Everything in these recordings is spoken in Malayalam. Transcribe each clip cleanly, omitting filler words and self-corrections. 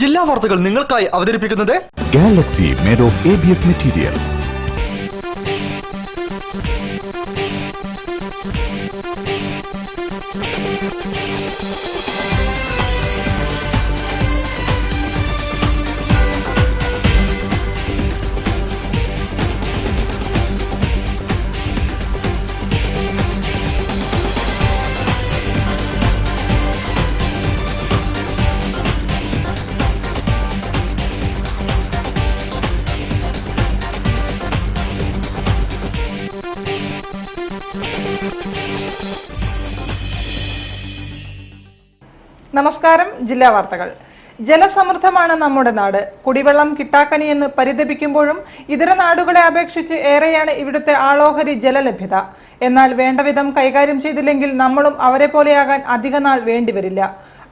ജില്ലാ വാർത്തകൾ നിങ്ങൾക്കായി അവതരിപ്പിക്കുന്നത് Galaxy made of ABS material. നമസ്കാരം. ജില്ലാ വാർത്തകൾ. ജലസമൃദ്ധമാണ് നമ്മുടെ നാട്. കുടിവെള്ളം കിട്ടാക്കനിയെന്ന് പരിതപിക്കുമ്പോഴും ഇതര നാടുകളെ അപേക്ഷിച്ച് ഏറെയാണ് ഇവിടുത്തെ ആളോഹരി ജലലഭ്യത. എന്നാൽ വേണ്ടവിധം കൈകാര്യം ചെയ്തില്ലെങ്കിൽ നമ്മളും അവരെ പോലെയാകാൻ അധിക നാൾ വേണ്ടിവരില്ല.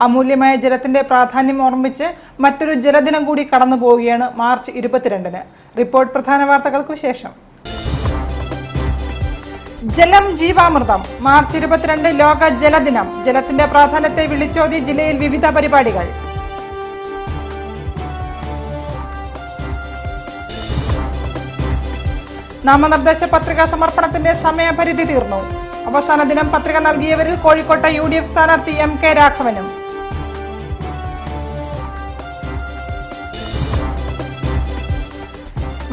അമൂല്യമായ ജലത്തിന്റെ പ്രാധാന്യം ഓർമ്മിച്ച് മറ്റൊരു ജലദിനം കൂടി കടന്നു പോവുകയാണ് മാർച്ച് 22-ന്. റിപ്പോർട്ട് പ്രധാന വാർത്തകൾക്കു ശേഷം. ജലം ജീവാമൃതം. മാർച്ച് 22 ലോക ജലദിനം. ജലത്തിന്റെ പ്രാധാന്യത്തെ വിളിച്ചോതി ജില്ലയിൽ വിവിധ പരിപാടികൾ. നാമനിർദ്ദേശ പത്രിക സമർപ്പണത്തിന്റെ സമയപരിധി തീർന്നു. അവസാന ദിനം പത്രിക നൽകിയവരിൽ കോഴിക്കോട്ടെ UDF സ്ഥാനാർത്ഥി MK രാഘവനും.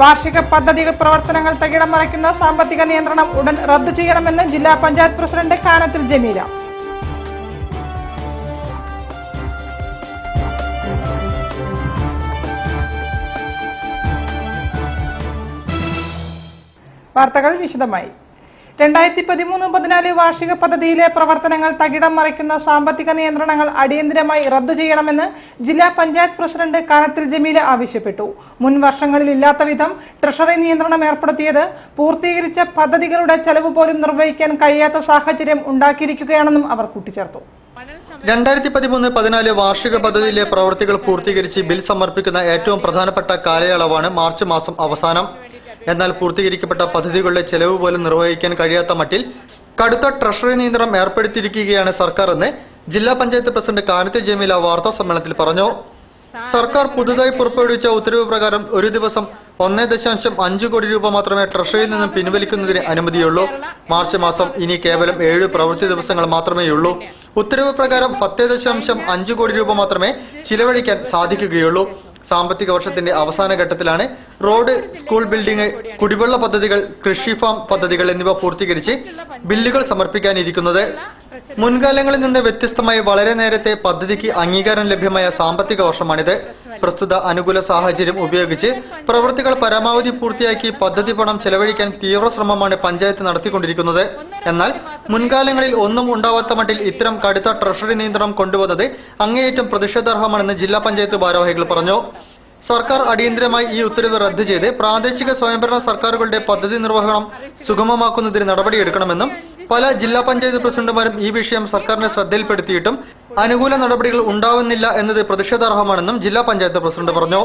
വാർഷിക പദ്ധതി പ്രവർത്തനങ്ങൾ തകിടം മറിക്കുന്ന സാമ്പത്തിക നിയന്ത്രണം ഉടൻ റദ്ദു ചെയ്യണമെന്ന് ജില്ലാ പഞ്ചായത്ത് പ്രസിഡന്റ് കാനത്തിൽ ജമീല. വാർത്തകൾ വിശദമായി. 2013-14 വാർഷിക പദ്ധതിയിലെ പ്രവർത്തനങ്ങൾ തകിടം മറിക്കുന്ന സാമ്പത്തിക നിയന്ത്രണങ്ങൾ അടിയന്തരമായി റദ്ദു ചെയ്യണമെന്ന് ജില്ലാ പഞ്ചായത്ത് പ്രസിഡന്റ് കാനത്തിൽ ജമീല ആവശ്യപ്പെട്ടു. മുൻ വർഷങ്ങളിൽ ഇല്ലാത്ത വിധം ട്രഷറി നിയന്ത്രണം ഏർപ്പെടുത്തിയത് പൂർത്തീകരിച്ച പദ്ധതികളുടെ ചെലവ് പോലും നിർവഹിക്കാൻ കഴിയാത്ത സാഹചര്യം ഉണ്ടാക്കിയിരിക്കുകയാണെന്നും അവർ കൂട്ടിച്ചേർത്തു. 2013-14 വാർഷിക പദ്ധതിയിലെ പ്രവൃത്തികൾ പൂർത്തീകരിച്ച് ബിൽ സമർപ്പിക്കുന്ന ഏറ്റവും പ്രധാനപ്പെട്ട കാലയളവാണ് മാർച്ച് മാസം അവസാനം. എന്നാൽ പൂർത്തീകരിക്കപ്പെട്ട പദ്ധതികളുടെ ചെലവ് പോലും നിർവഹിക്കാൻ കഴിയാത്ത മട്ടിൽ കടുത്ത ട്രഷറി നിയന്ത്രണം ഏർപ്പെടുത്തിയിരിക്കുകയാണ് സർക്കാർ എന്ന് ജില്ലാ പഞ്ചായത്ത് പ്രസിഡന്റ് കാനത്തിൽ ജമീല വാർത്താ സമ്മേളനത്തിൽ പറഞ്ഞു. സർക്കാർ പുതുതായി പുറപ്പെടുവിച്ച ഉത്തരവ് പ്രകാരം ഒരു ദിവസം 1.5 കോടി രൂപ മാത്രമേ ട്രഷറിയിൽ നിന്നും പിൻവലിക്കുന്നതിന് അനുമതിയുള്ളൂ. മാർച്ച് മാസം ഇനി കേവലം 7 പ്രവൃത്തി ദിവസങ്ങൾ മാത്രമേയുള്ളൂ. ഉത്തരവ് പ്രകാരം 10.5 കോടി രൂപ മാത്രമേ ചിലവഴിക്കാൻ സാധിക്കുകയുള്ളൂ. സാമ്പത്തിക വർഷത്തിന്റെ അവസാന ഘട്ടത്തിലാണ് റോഡ്, സ്കൂൾ ബിൽഡിംഗ്, കുടിവെള്ള പദ്ധതികൾ, കൃഷി ഫാം പദ്ധതികൾ എന്നിവ പൂർത്തീകരിച്ച് ബില്ലുകൾ സമർപ്പിക്കാനിരിക്കുന്നത്. മുൻകാലങ്ങളിൽ നിന്ന് വ്യത്യസ്തമായി വളരെ നേരത്തെ പദ്ധതിക്ക് അംഗീകാരം ലഭ്യമായ സാമ്പത്തിക വർഷമാണിത്. പ്രസ്തുത അനുകൂല സാഹചര്യം ഉപയോഗിച്ച് പ്രവൃത്തികൾ പരമാവധി പൂർത്തിയാക്കി പദ്ധതി പണം ചെലവഴിക്കാൻ തീവ്ര ശ്രമമാണ് പഞ്ചായത്ത് നടത്തിക്കൊണ്ടിരിക്കുന്നത്. എന്നാൽ മുൻകാലങ്ങളിൽ ഒന്നും ഉണ്ടാവാത്ത മട്ടിൽ ഇത്തരം കടുത്ത ട്രഷറി നിയന്ത്രണം കൊണ്ടുവന്നത് അങ്ങേയറ്റം പ്രതിഷേധാർഹമാണെന്ന് ജില്ലാ പഞ്ചായത്ത് ഭാരവാഹികൾ പറഞ്ഞു. സർക്കാർ അടിയന്തരമായി ഈ ഉത്തരവ് റദ്ദു ചെയ്ത് പ്രാദേശിക സ്വയംഭരണ സർക്കാരുകളുടെ പദ്ധതി നിർവഹണം സുഗമമാക്കുന്നതിന് നടപടിയെടുക്കണമെന്നും പല ജില്ലാ പഞ്ചായത്ത് പ്രസിഡന്റുമാരും ഈ വിഷയം സർക്കാരിന്റെ ശ്രദ്ധയിൽപ്പെടുത്തിയിട്ടും അനുകൂല നടപടികൾ ഉണ്ടാവുന്നില്ല എന്നത് പ്രതിഷേധാർഹമാണെന്നും ജില്ലാ പഞ്ചായത്ത് പ്രസിഡന്റ് പറഞ്ഞു.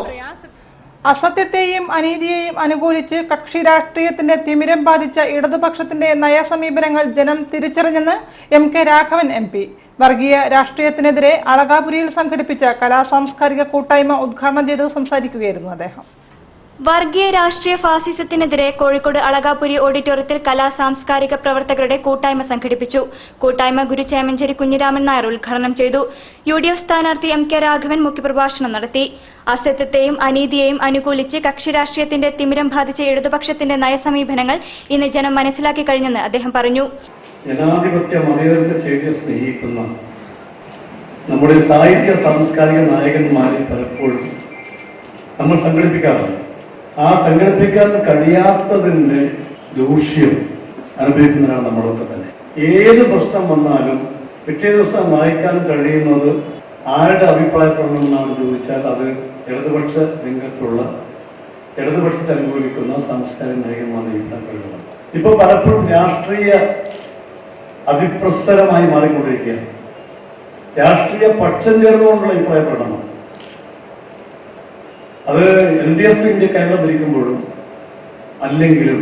അസത്യത്തെയും അനീതിയെയും അനുകൂലിച്ച് കക്ഷി രാഷ്ട്രീയത്തിന്റെ തിമിരം ബാധിച്ച ഇടതുപക്ഷത്തിന്റെ നയസമീപനങ്ങൾ ജനം തിരിച്ചറിഞ്ഞെന്ന് MK രാഘവൻ MP. വർഗീയ രാഷ്ട്രീയത്തിനെതിരെ അളകാപുരിയിൽ സംഘടിപ്പിച്ച കലാസാംസ്കാരിക കൂട്ടായ്മ ഉദ്ഘാടനം ചെയ്ത് സംസാരിക്കുകയായിരുന്നു അദ്ദേഹം. വർഗീയ രാഷ്ട്രീയ ഫാസിസത്തിനെതിരെ കോഴിക്കോട് അളകാപുരി ഓഡിറ്റോറിയത്തിൽ കലാ സാംസ്കാരിക പ്രവർത്തകരുടെ കൂട്ടായ്മ സംഘടിപ്പിച്ചു. കൂട്ടായ്മ ഗുരു ചേമഞ്ചേരി കുഞ്ഞിരാമൻ നായർ ഉദ്ഘാടനം ചെയ്തു. UDF സ്ഥാനാർത്ഥി MK രാഘവൻ മുഖ്യപ്രഭാഷണം നടത്തി. അസത്യത്തെയും അനീതിയെയും അനുകൂലിച്ച് കക്ഷി രാഷ്ട്രീയത്തിന്റെ തിമിരം ബാധിച്ച ഇടതുപക്ഷത്തിന്റെ നയസമീപനങ്ങൾ ഇന്ന് ജനം മനസ്സിലാക്കി കഴിഞ്ഞെന്ന് അദ്ദേഹം പറഞ്ഞു. ജനാധിപത്യ മതേതര ചേരിയെ സ്നേഹിക്കുന്ന നമ്മുടെ സാഹിത്യ സാംസ്കാരിക നായകന്മാരെ പലപ്പോഴും നമ്മൾ സംഘടിപ്പിക്കാറുണ്ട്. ആ സംഘടിപ്പിക്കാൻ കഴിയാത്തതിന്റെ ദൂഷ്യം അനുഭവിക്കുന്നവരാണ് നമ്മളൊക്കെ തന്നെ. ഏത് പ്രശ്നം വന്നാലും പിറ്റേ ദിവസം വായിക്കാൻ കഴിയുന്നത് ആരുടെ അഭിപ്രായപ്പെടണമെന്നാണ് ചോദിച്ചാൽ അത് ഇടതുപക്ഷ രംഗത്തുള്ള ഇടതുപക്ഷത്തെ അനുകൂലിക്കുന്ന സാംസ്കാരിക നായകന്മാരുടെ അഭിപ്രായപ്പെടുന്നതാണ്. ഇപ്പൊ പലപ്പോഴും രാഷ്ട്രീയ അഭിപ്രസരമായി മാറിക്കൊണ്ടിരിക്കുകയാണ്. രാഷ്ട്രീയ പക്ഷം ചേർന്നുകൊണ്ടുള്ള അഭിപ്രായപ്പെടണം. അത് LDF ഇന്ത്യ കേരളം ഭരിക്കുമ്പോഴും അല്ലെങ്കിലും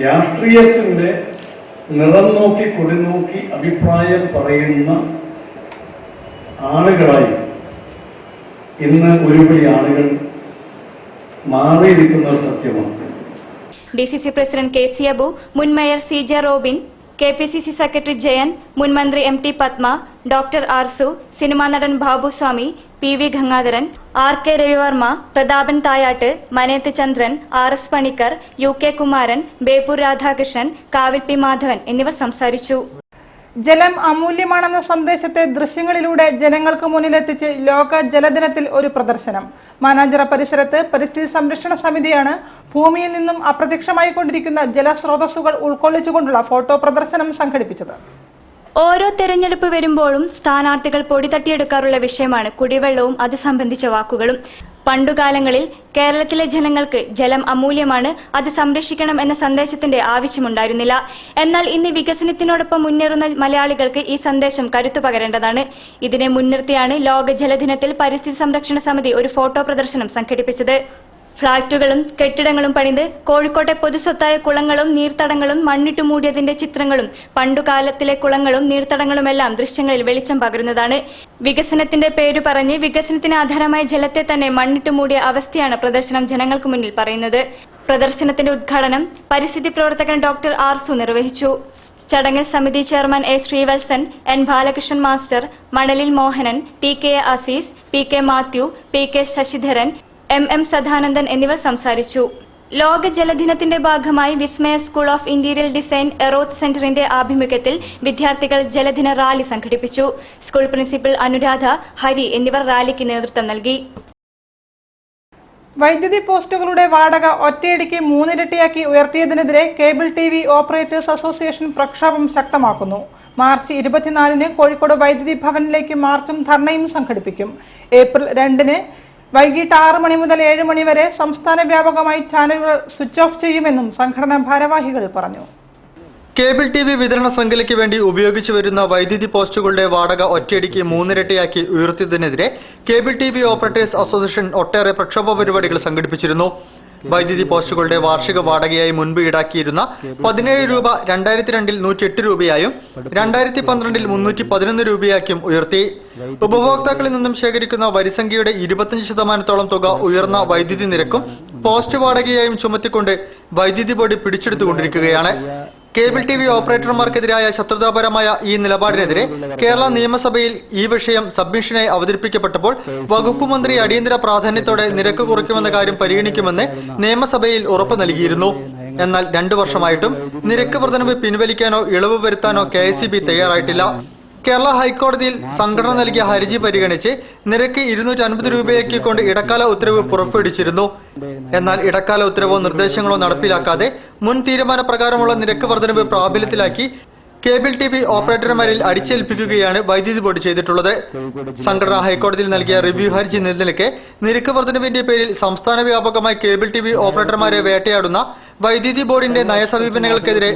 രാഷ്ട്രീയത്തിന്റെ നിറം നോക്കി കൊടിനോക്കി അഭിപ്രായം പറയുന്ന ആളുകളായി ഇന്ന് ഒരുപടി ആളുകൾ മാറിയിരിക്കുന്ന ഒരു സത്യമാണ്. DCC പ്രസിഡന്റ് KC അബു, മുൻ mayor CJ Robin, KPCC secretary Jayan, മുൻ മന്ത്രി MT Padma, doctor Arsu, cinema നടൻ ബാബുസ്വാമി, PV ഗംഗാധരൻ, RK രവിവർമ്മ, പ്രതാപൻ തായാട്ട്, മനേത്ത് ചന്ദ്രൻ, RS പണിക്കർ, UK കുമാരൻ, ബേപ്പൂർ രാധാകൃഷ്ണൻ, കാവിൽ P മാധവൻ എന്നിവർ സംസാരിച്ചു. ജലം അമൂല്യമാണെന്ന സന്ദേശത്തെ ദൃശ്യങ്ങളിലൂടെ ജനങ്ങൾക്ക് മുന്നിലെത്തിച്ച് ലോക ജലദിനത്തിൽ ഒരു പ്രദർശനം. മാനാഞ്ചിറ പരിസരത്ത് പരിസ്ഥിതി സംരക്ഷണ സമിതിയാണ് ഭൂമിയിൽ നിന്നും അപ്രത്യക്ഷമായിക്കൊണ്ടിരിക്കുന്ന ജലസ്രോതസ്സുകൾ ഉൾക്കൊള്ളിച്ചുകൊണ്ടുള്ള ഫോട്ടോ പ്രദർശനം സംഘടിപ്പിച്ചത്. ഓരോ തെരഞ്ഞെടുപ്പ് വരുമ്പോഴും സ്ഥാനാർത്ഥികൾ പൊടി തട്ടിയെടുക്കാറുള്ള വിഷയമാണ് കുടിവെള്ളവും അത് സംബന്ധിച്ച വാക്കുകളും. പണ്ടുകാലങ്ങളിൽ കേരളത്തിലെ ജനങ്ങൾക്ക് ജലം അമൂല്യമാണ്, അത് സംരക്ഷിക്കണം എന്ന സന്ദേശത്തിന്റെ ആവശ്യമുണ്ടായിരുന്നില്ല. എന്നാൽ ഇന്ന് വികസനത്തിനോടൊപ്പം മുന്നേറുന്ന മലയാളികൾക്ക് ഈ സന്ദേശം കരുത്തു പകരേണ്ടതാണ്. ഇതിനെ മുൻനിർത്തിയാണ് ലോക ജലദിനത്തിൽ പരിസ്ഥിതി സംരക്ഷണ സമിതി ഒരു ഫോട്ടോ പ്രദർശനം സംഘടിപ്പിച്ചത്. ഫ്ളാറ്റുകളും കെട്ടിടങ്ങളും പണിത് കോഴിക്കോട്ടെ പൊതുസ്വത്തായ കുളങ്ങളും നീർത്തടങ്ങളും മണ്ണിട്ടു മൂടിയതിന്റെ ചിത്രങ്ങളും പണ്ടുകാലത്തിലെ കുളങ്ങളും നീർത്തടങ്ങളുമെല്ലാം ദൃശ്യങ്ങളിൽ വെളിച്ചം പകരുന്നതാണ്. വികസനത്തിന്റെ പേരു പറഞ്ഞ് വികസനത്തിന് ആധാരമായ ജലത്തെ തന്നെ മണ്ണിട്ടു മൂടിയ അവസ്ഥയാണ് പ്രദർശനം ജനങ്ങൾക്ക് മുന്നിൽ പറയുന്നത്. പ്രദർശനത്തിന്റെ ഉദ്ഘാടനം പരിസ്ഥിതി പ്രവർത്തകൻ ഡോക്ടർ ആർസു നിർവഹിച്ചു. ചടങ്ങിൽ സമിതി chairman A. Sreevalsan, N. Balakrishnan master, മണലിൽ Mohanan, TK Azeez, PK Mathew, PK Sasidharan, MM Sadanandan എന്നിവർ സംസാരിച്ചു. ലോക ജലദിനത്തിന്റെ ഭാഗമായി വിസ്മയ സ്കൂൾ ഓഫ് ഇന്റീരിയർ ഡിസൈൻ എറോത്ത് സെന്ററിന്റെ ആഭിമുഖ്യത്തിൽ വിദ്യാർത്ഥികൾ ജലദിന റാലി സംഘടിപ്പിച്ചു. സ്കൂൾ പ്രിൻസിപ്പൽ അനുരാധ, ഹരി എന്നിവർ റാലിക്ക് നേതൃത്വം നൽകി. വൈദ്യുതി പോസ്റ്റുകളുടെ വാടക ഒറ്റയടിക്ക് 3 ഇരട്ടിയാക്കി ഉയർത്തിയതിനെതിരെ കേബിൾ TV ഓപ്പറേറ്റേഴ്സ് അസോസിയേഷൻ പ്രക്ഷോഭം ശക്തമാക്കുന്നു. മാർച്ച് 24-ന് കോഴിക്കോട് വൈദ്യുതി ഭവനിലേക്ക് മാർച്ചും ധർണയും സംഘടിപ്പിക്കും. ഏപ്രിൽ 2-ന് വൈകിട്ട് 6 മണി മുതൽ 7 മണി വരെ സംസ്ഥാന വ്യാപകമായി ചാനലുകൾ സ്വിച്ച് ഓഫ് ചെയ്യുമെന്നും സംഘടനാ ഭാരവാഹികൾ പറഞ്ഞു. കേബിൾ TV വിതരണ ശൃംഖലയ്ക്ക് വേണ്ടി ഉപയോഗിച്ചു വരുന്ന വൈദ്യുതി പോസ്റ്റുകളുടെ വാടക ഒറ്റയടിക്ക് 3 ഇരട്ടിയാക്കി ഉയർത്തിയതിനെതിരെ കേബിൾ TV ഓപ്പറേറ്റേഴ്സ് അസോസിയേഷൻ ഒട്ടേറെ പ്രക്ഷോഭ പരിപാടികൾ സംഘടിപ്പിച്ചിരുന്നു. വൈദ്യുതി പോസ്റ്റുകളുടെ വാർഷിക വാടകയായി മുൻപ് ഈടാക്കിയിരുന്ന 17 രൂപ 2002-ൽ 108 രൂപയായും 2012-ൽ 311 രൂപയാക്കിയും ഉയർത്തി. ഉപഭോക്താക്കളിൽ നിന്നും ശേഖരിക്കുന്ന വരിസംഖ്യയുടെ 25% തുക ഉയർന്ന വൈദ്യുതി നിരക്കും പോസ്റ്റ് വാടകയായും ചുമത്തിക്കൊണ്ട് വൈദ്യുതി ബോർഡ് പിടിച്ചെടുത്തുകൊണ്ടിരിക്കുകയാണ്. കേബിൾ TV ഓപ്പറേറ്റർമാർക്കെതിരായ ശത്രുതാപരമായ ഈ നിലപാടിനെതിരെ കേരള നിയമസഭയിൽ ഈ വിഷയം സബ്മിഷനായി അവതരിപ്പിക്കപ്പെട്ടപ്പോൾ വകുപ്പ് മന്ത്രി അടിയന്തര പ്രാധാന്യത്തോടെ നിരക്ക് കുറയ്ക്കുമെന്ന കാര്യം പരിഗണിക്കുമെന്ന് നിയമസഭയിൽ ഉറപ്പ് നൽകിയിരുന്നു. എന്നാൽ 2 വർഷമായിട്ടും നിരക്ക് വർധനവ് പിൻവലിക്കാനോ ഇളവ് വരുത്താനോ KSEB തയ്യാറായിട്ടില്ല. കേരള ഹൈക്കോടതിയിൽ സംഘടന നൽകിയ ഹർജി പരിഗണിച്ച് നിരക്ക് 250 രൂപയാക്കിക്കൊണ്ട് ഇടക്കാല ഉത്തരവ് പുറപ്പെടുവിച്ചിരുന്നു. എന്നാൽ ഇടക്കാല ഉത്തരവോ നിർദ്ദേശങ്ങളോ നടപ്പിലാക്കാതെ മുൻ തീരുമാനപ്രകാരമുള്ള നിരക്ക് വർധനവ് പ്രാബല്യത്തിലാക്കി കേബിൾ TV ഓപ്പറേറ്റർമാരിൽ അടിച്ചേൽപ്പിക്കുകയാണ് വൈദ്യുതി ബോർഡ് ചെയ്തിട്ടുള്ളത്. സംഘടന ഹൈക്കോടതിയിൽ നൽകിയ റിവ്യൂ ഹർജി നിലനിൽക്കെ നിരക്ക് വർധനവിന്റെ പേരിൽ സംസ്ഥാന വ്യാപകമായി കേബിൾ TV ഓപ്പറേറ്റർമാരെ വേട്ടയാടുന്ന വൈദ്യുതി ബോർഡിന്റെ നയസമീപനങ്ങൾക്കെതിരെ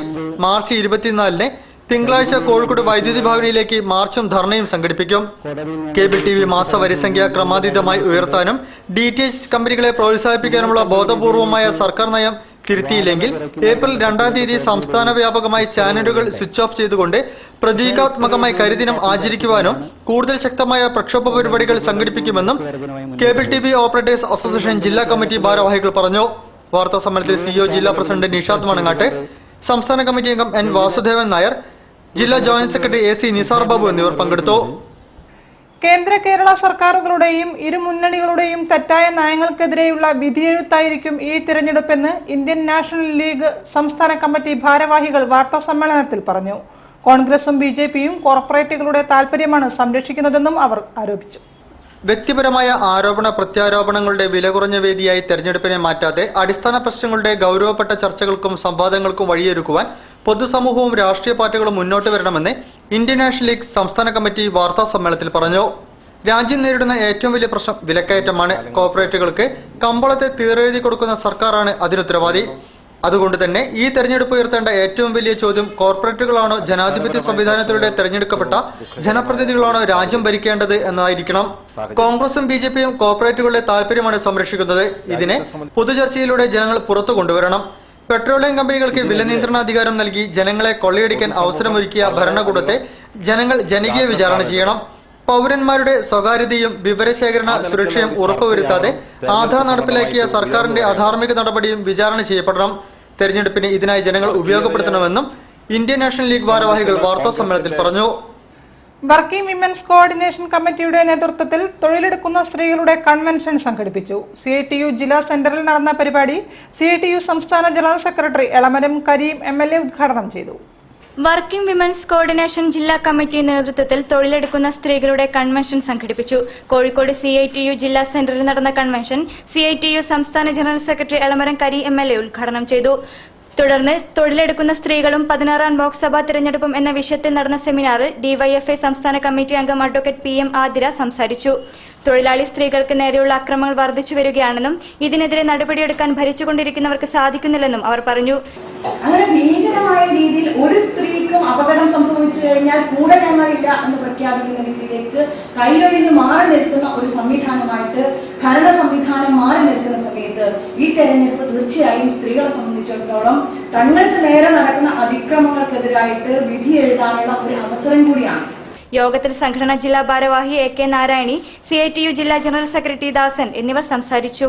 മാർച്ച് 24-ന് തിങ്കളാഴ്ച കോഴിക്കോട് വൈദ്യുതി ഭവനിലേക്ക് മാർച്ചും ധർണയും സംഘടിപ്പിക്കും. കേബിൾ TV മാസ വരിസംഖ്യ ക്രമാതീതമായി ഉയർത്താനും DTH കമ്പനികളെ പ്രോത്സാഹിപ്പിക്കാനുമുള്ള ബോധപൂർവമായ സർക്കാർ നയം തിരുത്തിയില്ലെങ്കിൽ ഏപ്രിൽ 2-ാം തീയതി സംസ്ഥാന വ്യാപകമായി ചാനലുകൾ സ്വിച്ച് ഓഫ് ചെയ്തുകൊണ്ട് പ്രതീകാത്മകമായി കരിദിനം ആചരിക്കുവാനും കൂടുതൽ ശക്തമായ പ്രക്ഷോഭ പരിപാടികൾ സംഘടിപ്പിക്കുമെന്നും കേബിൾ TV ഓപ്പറേറ്റേഴ്സ് അസോസിയേഷൻ ജില്ലാ കമ്മിറ്റി ഭാരവാഹികൾ പറഞ്ഞു. വാർത്താ സമ്മേളനത്തിൽ CEO ജില്ലാ പ്രസിഡന്റ് നിഷാദ് മണങ്ങാട്ട്, സംസ്ഥാന കമ്മിറ്റി അംഗം N. വാസുദേവൻ നായർ, ജില്ലാ joint secretary AC Nisar Babu എന്നിവർ പങ്കെടുത്തു. കേന്ദ്ര കേരള സർക്കാരുകളുടെയും ഇരു മുന്നണികളുടെയും തെറ്റായ നയങ്ങൾക്കെതിരെയുള്ള വിധിയെഴുത്തായിരിക്കും ഈ തിരഞ്ഞെടുപ്പെന്ന് ഇന്ത്യൻ നാഷണൽ ലീഗ് സംസ്ഥാന കമ്മിറ്റി ഭാരവാഹികൾ വാർത്താ സമ്മേളനത്തിൽ പറഞ്ഞു. കോൺഗ്രസും BJPയും കോർപ്പറേറ്റുകളുടെ താൽപര്യമാണ് സംരക്ഷിക്കുന്നതെന്നും അവർ ആരോപിച്ചു. വ്യക്തിപരമായ ആരോപണ പ്രത്യാരോപണങ്ങളുടെ വില കുറഞ്ഞ വേദിയായി തെരഞ്ഞെടുപ്പിനെ മാറ്റാതെ അടിസ്ഥാന പ്രശ്നങ്ങളുടെ ഗൌരവപ്പെട്ട ചർച്ചകൾക്കും സംവാദങ്ങൾക്കും വഴിയൊരുക്കുവാൻ പൊതുസമൂഹവും രാഷ്ട്രീയ പാർട്ടികളും മുന്നോട്ട് വരണമെന്ന് ഇന്ത്യൻ നാഷണൽ ലീഗ് സംസ്ഥാന കമ്മിറ്റി വാർത്താ സമ്മേളനത്തിൽ പറഞ്ഞു. രാജ്യം നേരിടുന്ന ഏറ്റവും വലിയ പ്രശ്നം വിലക്കയറ്റമാണ്. കോർപ്പറേറ്റുകൾക്ക് കമ്പോളത്തെ തീരെഴുതി കൊടുക്കുന്ന സർക്കാരാണ് അതിനുത്തരവാദി. അതുകൊണ്ട് തന്നെ ഈ തെരഞ്ഞെടുപ്പ് ഉയർത്തേണ്ട ഏറ്റവും വലിയ ചോദ്യം കോർപ്പറേറ്റുകളാണോ ജനാധിപത്യ സംവിധാനത്തിലൂടെ തെരഞ്ഞെടുക്കപ്പെട്ട ജനപ്രതിനിധികളാണോ രാജ്യം ഭരിക്കേണ്ടത് എന്നതായിരിക്കണം. കോൺഗ്രസും BJPയും കോർപ്പറേറ്റുകളുടെ താൽപര്യമാണ് സംരക്ഷിക്കുന്നത്. ഇതിനെ പൊതുചർച്ചയിലൂടെ ജനങ്ങൾ പുറത്തു കൊണ്ടുവരണം. പെട്രോളിയം കമ്പനികൾക്ക് വില നിയന്ത്രണാധികാരം നൽകി ജനങ്ങളെ കൊള്ളയടിക്കാൻ അവസരമൊരുക്കിയ ഭരണകൂടത്തെ ജനങ്ങൾ ജനകീയ വിചാരണ ചെയ്യണം. പൗരന്മാരുടെ സ്വകാര്യതയും വിവരശേഖരണ സുരക്ഷയും ഉറപ്പുവരുത്താതെ ആധാർ നടപ്പിലാക്കിയ സർക്കാരിന്റെ അധാർമിക നടപടിയും വിചാരണ ചെയ്യപ്പെടണം. തെരഞ്ഞെടുപ്പിന് ഇതിനായി ജനങ്ങൾ ഉപയോഗപ്പെടുത്തണമെന്നും ഇന്ത്യൻ നാഷണൽ ലീഗ് ഭാരവാഹികൾ വാർത്താസമ്മേളനത്തിൽ പറഞ്ഞു. വർക്കിംഗ് വിമൻസ് കോർഡിനേഷൻ കമ്മിറ്റിയുടെ നേതൃത്വത്തിൽ തൊഴിലെടുക്കുന്ന സ്ത്രീകളുടെ കൺവെൻഷൻ സംഘടിപ്പിച്ചു. CITU ജില്ലാ സെന്ററിൽ നടന്ന പരിപാടി CITU സംസ്ഥാന general secretary Elamaram Kareem MLA ഉദ്ഘാടനം ചെയ്തു. വർക്കിംഗ് വിമൻസ് കോർഡിനേഷൻ ജില്ലാ കമ്മിറ്റി നേതൃത്വത്തിൽ തൊഴിലെടുക്കുന്ന സ്ത്രീകളുടെ കൺവെൻഷൻ സംഘടിപ്പിച്ചു. കോഴിക്കോട് CITU ജില്ലാ സെന്ററിൽ നടന്ന കൺവെൻഷൻ CITU സംസ്ഥാന general secretary Elamaram Kareem MLA ഉദ്ഘാടനം ചെയ്തു. തുടർന്ന് തൊഴിലെടുക്കുന്ന സ്ത്രീകളും 16ാം ലോക്സഭാ തിരഞ്ഞെടുപ്പും എന്ന വിഷയത്തിൽ നടന്ന സെമിനാറിൽ DYFI സംസ്ഥാന കമ്മിറ്റി അംഗം അഡ്വക്കേറ്റ് PM ആതിര സംസാരിച്ചു. തൊഴിലാളി സ്ത്രീകൾക്ക് നേരെയുള്ള അക്രമങ്ങൾ വർദ്ധിച്ചു വരികയാണെന്നും ഇതിനെതിരെ നടപടിയെടുക്കാൻ ഭരിച്ചുകൊണ്ടിരിക്കുന്നവർക്ക് സാധിക്കുന്നില്ലെന്നും അവർ പറഞ്ഞു. അങ്ങനെ ഭീകരമായ രീതിയിൽ ഒരു സ്ത്രീക്കും അപകടം സംഭവിച്ചു കഴിഞ്ഞാൽ കൂടെ ഞങ്ങളില്ല എന്ന് പ്രഖ്യാപിക്കുന്ന രീതിയിലേക്ക് കൈയൊഴിഞ്ഞ് മാറി നിൽക്കുന്ന ഒരു സംവിധാനമായിട്ട് ഭരണ സംവിധാനം മാറി നിൽക്കുന്ന സമയത്ത് ഈ തെരഞ്ഞെടുപ്പ് തീർച്ചയായും സ്ത്രീകളെ സംബന്ധിച്ചിടത്തോളം തങ്ങൾക്ക് നേരെ നടക്കുന്ന അതിക്രമങ്ങൾക്കെതിരായിട്ട് വിധി എഴുതാനുള്ള ഒരു അവസരം കൂടിയാണ്. യോഗത്തിൽ സംഘടനാ ജില്ലാ ഭാരവാഹി AK നാരായണി, CITU ജില്ലാ ജനറൽ സെക്രട്ടറി ദാസൻ എന്നിവർ സംസാരിച്ചു.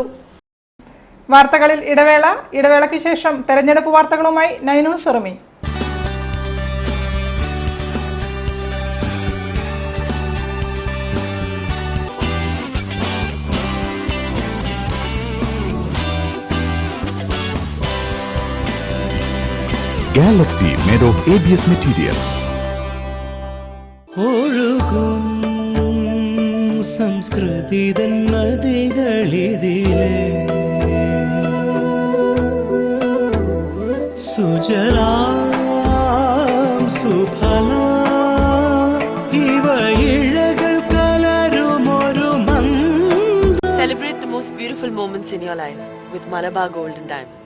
വാർത്തകളിൽ ഇടവേളയ്ക്ക് ശേഷം തെരഞ്ഞെടുപ്പ് വാർത്തകളുമായി നൈനൂസ് സെറുമി. Galaxy made of ABS material. ഒഴുകും സംസ്കൃതിതൻ നദികളിതിലെ സുജലാം സുഫല ഇവ ഇഴകൾ കലരുമൊരു മന്ദ. Celebrate the most beautiful moments in your life with Malabar Gold and Diamonds.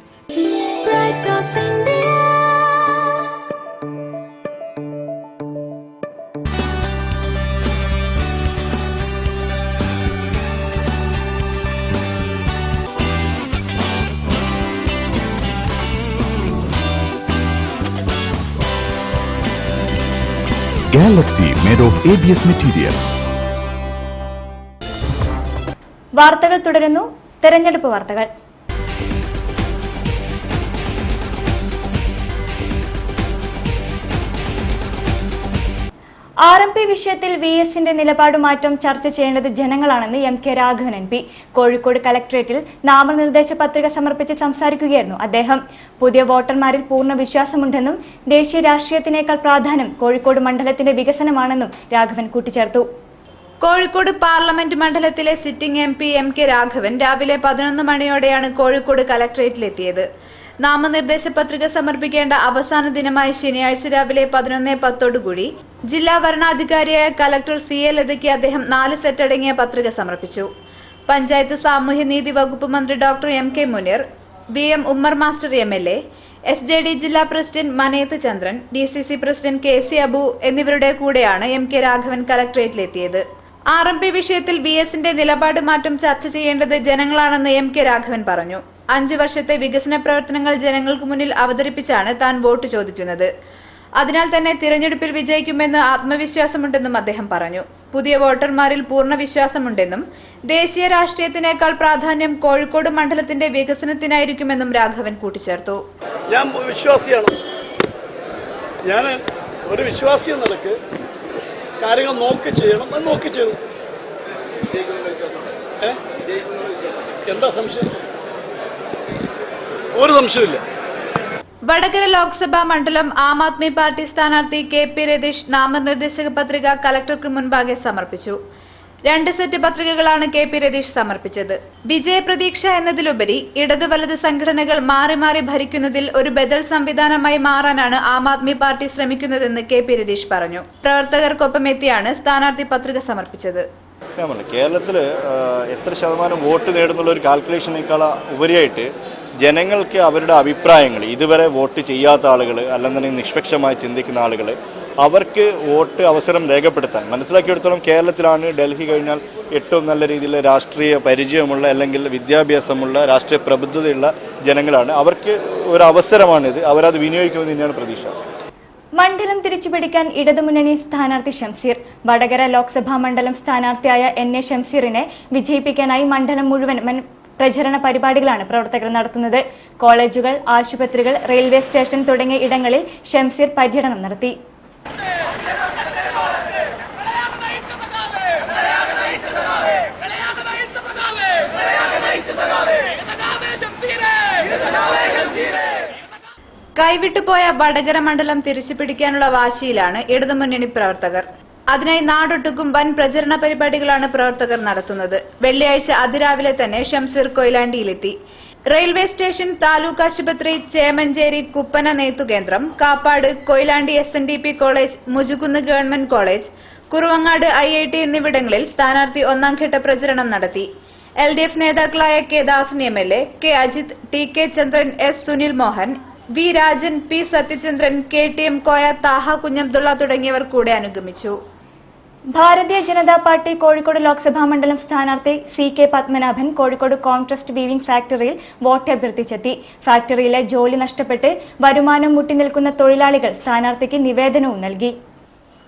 Galaxy made of ABS material. വാർത്തകൾ തുടരുന്നു. തെരഞ്ഞെടുപ്പ് വാർത്തകൾ. RMP വിഷയത്തിൽ VSന്റെ നിലപാടുമാറ്റം ചർച്ച ചെയ്യേണ്ടത് ജനങ്ങളാണെന്ന് MK രാഘവൻ MP. കോഴിക്കോട് കലക്ടറേറ്റിൽ നാമനിർദ്ദേശ പത്രിക സമർപ്പിച്ച് സംസാരിക്കുകയായിരുന്നു അദ്ദേഹം. പുതിയ വോട്ടർമാരിൽ പൂർണ്ണ വിശ്വാസമുണ്ടെന്നും ദേശീയ രാഷ്ട്രീയത്തിനേക്കാൾ പ്രാധാന്യം കോഴിക്കോട് മണ്ഡലത്തിന്റെ വികസനമാണെന്നും രാഘവൻ കൂട്ടിച്ചേർത്തു. കോഴിക്കോട് പാർലമെന്റ് മണ്ഡലത്തിലെ സിറ്റിംഗ് MP MK രാഘവൻ രാവിലെ 11 മണിയോടെയാണ് കോഴിക്കോട് കലക്ടറേറ്റിലെത്തിയത്. നാമനിർദ്ദേശ പത്രിക സമർപ്പിക്കേണ്ട അവസാന ദിനമായ ശനിയാഴ്ച രാവിലെ 11:10 ജില്ലാ വരണാധികാരിയായ കലക്ടർ CA ലതയ്ക്ക് അദ്ദേഹം 4 സെറ്റ് അടങ്ങിയ പത്രിക സമർപ്പിച്ചു. പഞ്ചായത്ത് സാമൂഹ്യനീതി വകുപ്പ് മന്ത്രി doctor MK Muneer, BM Ummer master MLA, SJD ജില്ലാ president Maneth Chandran, DCC president KC Abu എന്നിവരുടെ കൂടെയാണ് MK രാഘവൻ കലക്ടറേറ്റിലെത്തിയത്. RMP വിഷയത്തിൽ VSന്റെ നിലപാട് മാറ്റം ചർച്ച ചെയ്യേണ്ടത് ജനങ്ങളാണെന്ന് MK രാഘവൻ പറഞ്ഞു. 5 വർഷത്തെ വികസന പ്രവർത്തനങ്ങൾ ജനങ്ങൾക്ക് മുന്നിൽ അവതരിപ്പിച്ചാണ് താൻ വോട്ട് ചോദിക്കുന്നത്. അതിനാൽ തന്നെ തിരഞ്ഞെടുപ്പിൽ വിജയിക്കുമെന്ന് ആത്മവിശ്വാസമുണ്ടെന്നും അദ്ദേഹം പറഞ്ഞു. പുതിയ വോട്ടർമാരിൽ പൂർണ്ണ വിശ്വാസമുണ്ടെന്നും ദേശീയ രാഷ്ട്രീയത്തിനേക്കാൾ പ്രാധാന്യം കോഴിക്കോട് മണ്ഡലത്തിന്റെ വികസനത്തിനായിരിക്കുമെന്നും രാഘവൻ കൂട്ടിച്ചേർത്തു. ഞാൻ വിശ്വാസിയാണ്. ഞാൻ ഒരു വിശ്വാസി എന്ന നിലക്ക് കാര്യങ്ങൾ നോക്കി ചെയ്യണം, അത് നോക്കി ചെയ്തു. എന്താ സംശയം? ഒരു സംശയമില്ല. വടകര ലോക്സഭാ മണ്ഡലം ആം ആദ്മി പാർട്ടി സ്ഥാനാർത്ഥി KP രതീഷ് നാമനിർദ്ദേശക പത്രിക കലക്ടർക്ക് മുൻപാകെ സമർപ്പിച്ചു. 2 സെറ്റ് പത്രികകളാണ് KP രതീഷ് സമർപ്പിച്ചത്. വിജയപ്രതീക്ഷ എന്നതിലുപരി ഇടത് വലത് സംഘടനകൾ മാറി മാറി ഭരിക്കുന്നതിൽ ഒരു ബദൽ സംവിധാനമായി മാറാനാണ് ആം ആദ്മി പാർട്ടി ശ്രമിക്കുന്നതെന്ന് KP രതീഷ് പറഞ്ഞു. പ്രവർത്തകർക്കൊപ്പം എത്തിയാണ് സ്ഥാനാർത്ഥി പത്രിക സമർപ്പിച്ചത്. കേരളത്തിൽ എത്ര ശതമാനം വോട്ട് നേടുന്നുള്ള ഒരു കാൽക്കുലേഷനേക്കാൾ ഉപരിയായിട്ട് ജനങ്ങൾക്ക് അവരുടെ അഭിപ്രായങ്ങൾ, ഇതുവരെ വോട്ട് ചെയ്യാത്ത ആളുകൾ അല്ലെന്നുണ്ടെങ്കിൽ നിഷ്പക്ഷമായി ചിന്തിക്കുന്ന ആളുകൾ, അവർക്ക് വോട്ട് അവസരം രേഖപ്പെടുത്താൻ മനസ്സിലാക്കിയെടുത്തോളം കേരളത്തിലാണ് ഡൽഹി കഴിഞ്ഞാൽ ഏറ്റവും നല്ല രീതിയിൽ രാഷ്ട്രീയ പരിചയമുള്ള അല്ലെങ്കിൽ വിദ്യാഭ്യാസമുള്ള രാഷ്ട്രീയ പ്രബുദ്ധതയുള്ള ജനങ്ങളാണ്. അവർക്ക് ഒരു അവസരമാണിത്. അവരത് വിനിയോഗിക്കുമെന്ന് തന്നെയാണ് പ്രതീക്ഷ. മണ്ഡലം തിരിച്ചുപിടിക്കാൻ ഇടതുമുന്നണി സ്ഥാനാർത്ഥി ഷംസീർ. വടകര ലോക്സഭാ മണ്ഡലം സ്ഥാനാർത്ഥിയായ NA ഷംസീറിനെ വിജയിപ്പിക്കാനായി മണ്ഡലം മുഴുവൻ പ്രചരണ പരിപാടികളാണ് പ്രവർത്തകർ നടത്തുന്നത്. കോളേജുകൾ, ആശുപത്രികൾ, റെയിൽവേ സ്റ്റേഷൻ തുടങ്ങിയ ഇടങ്ങളിൽ ഷംസീർ പര്യടനം നടത്തി. കൈവിട്ടുപോയ വടകര മണ്ഡലം തിരിച്ചുപിടിക്കാനുള്ള വാശിയിലാണ് ഇടതുമുന്നണി പ്രവർത്തകർ. അതിനായി നാടൊട്ടുക്കും വൻ പ്രചരണ പരിപാടികളാണ് പ്രവർത്തകർ നടത്തുന്നത്. വെള്ളിയാഴ്ച അതിരാവിലെ തന്നെ ഷംസീർ കൊയിലാണ്ടിയിലെത്തി. റെയിൽവേ സ്റ്റേഷൻ, താലൂക്ക് ആശുപത്രി, Chemancheri കുപ്പന നെയ്ത്തുകേന്ദ്രം, Kappad, Koyilandy SNDP college, മുജുകുന്ന് government college, Kuruvangad IIT എന്നിവിടങ്ങളിൽ സ്ഥാനാർത്ഥി ഒന്നാംഘട്ട പ്രചരണം നടത്തി. LDF നേതാക്കളായ K ദാസൻ MLA, K അജിത്, TK ചന്ദ്രൻ, S Sunil Mohan, V Rajan, P Sathyachandran, KTM Koya, Thaha Kunhabdulla തുടങ്ങിയവർ കൂടെ അനുഗമിച്ചു. ഭാരതീയ ജനതാ പാർട്ടി കോഴിക്കോട് ലോക്സഭാ മണ്ഡലം സ്ഥാനാർത്ഥി CK Padmanabhan Kozhikode contrast weaving ഫാക്ടറിയിൽ വോട്ട് അഭ്യർത്ഥിച്ചെത്തി. ഫാക്ടറിയിലെ ജോലി നഷ്ടപ്പെട്ട് വരുമാനം മുട്ടിനിൽക്കുന്ന തൊഴിലാളികൾ സ്ഥാനാർത്ഥിക്ക് നിവേദനവും നൽകി.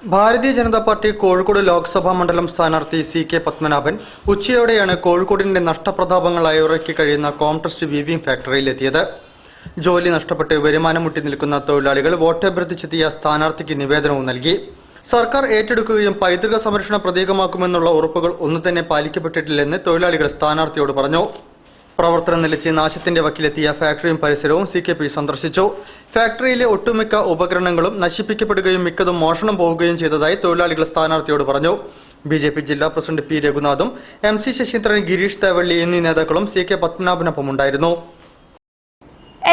ഭാരതീയ ജനതാ പാർട്ടി കോഴിക്കോട് ലോക്സഭാ മണ്ഡലം സ്ഥാനാർത്ഥി CK പത്മനാഭൻ ഉച്ചയോടെയാണ് കോഴിക്കോടിന്റെ നഷ്ടപ്രതാപങ്ങളായി ഉറക്കി കഴിയുന്ന കോൺട്രസ്റ്റ് വീവിംഗ് ഫാക്ടറിയിലെത്തിയത്. ജോലി നഷ്ടപ്പെട്ട് വരുമാനം മുട്ടി നിൽക്കുന്ന തൊഴിലാളികൾ വോട്ട് അഭ്യർത്ഥിച്ചെത്തിയ സ്ഥാനാർത്ഥിക്ക് നിവേദനവും നൽകി. സർക്കാർ ഏറ്റെടുക്കുകയും പൈതൃക സംരക്ഷണ പ്രതീകമാക്കുമെന്നുള്ള ഉറപ്പുകൾ ഒന്നും തന്നെ പാലിക്കപ്പെട്ടിട്ടില്ലെന്ന് തൊഴിലാളികൾ സ്ഥാനാർത്ഥിയോട് പറഞ്ഞു. പ്രവർത്തനം നിലച്ച് നാശത്തിന്റെ വക്കിലെത്തിയ ഫാക്ടറിയും പരിസരവും CKP സന്ദർശിച്ചു. ഫാക്ടറിയിലെ ഒട്ടുമിക്ക ഉപകരണങ്ങളും നശിപ്പിക്കപ്പെടുകയും മിക്കതും മോഷണം പോവുകയും ചെയ്തതായി തൊഴിലാളികൾ സ്ഥാനാർത്ഥിയോട് പറഞ്ഞു. BJP ജില്ലാ president P രഘുനാഥും MC Saseendran, Girish Thevally എന്നീ നേതാക്കളും CK പത്മനാഭനൊപ്പമുണ്ടായിരുന്നു.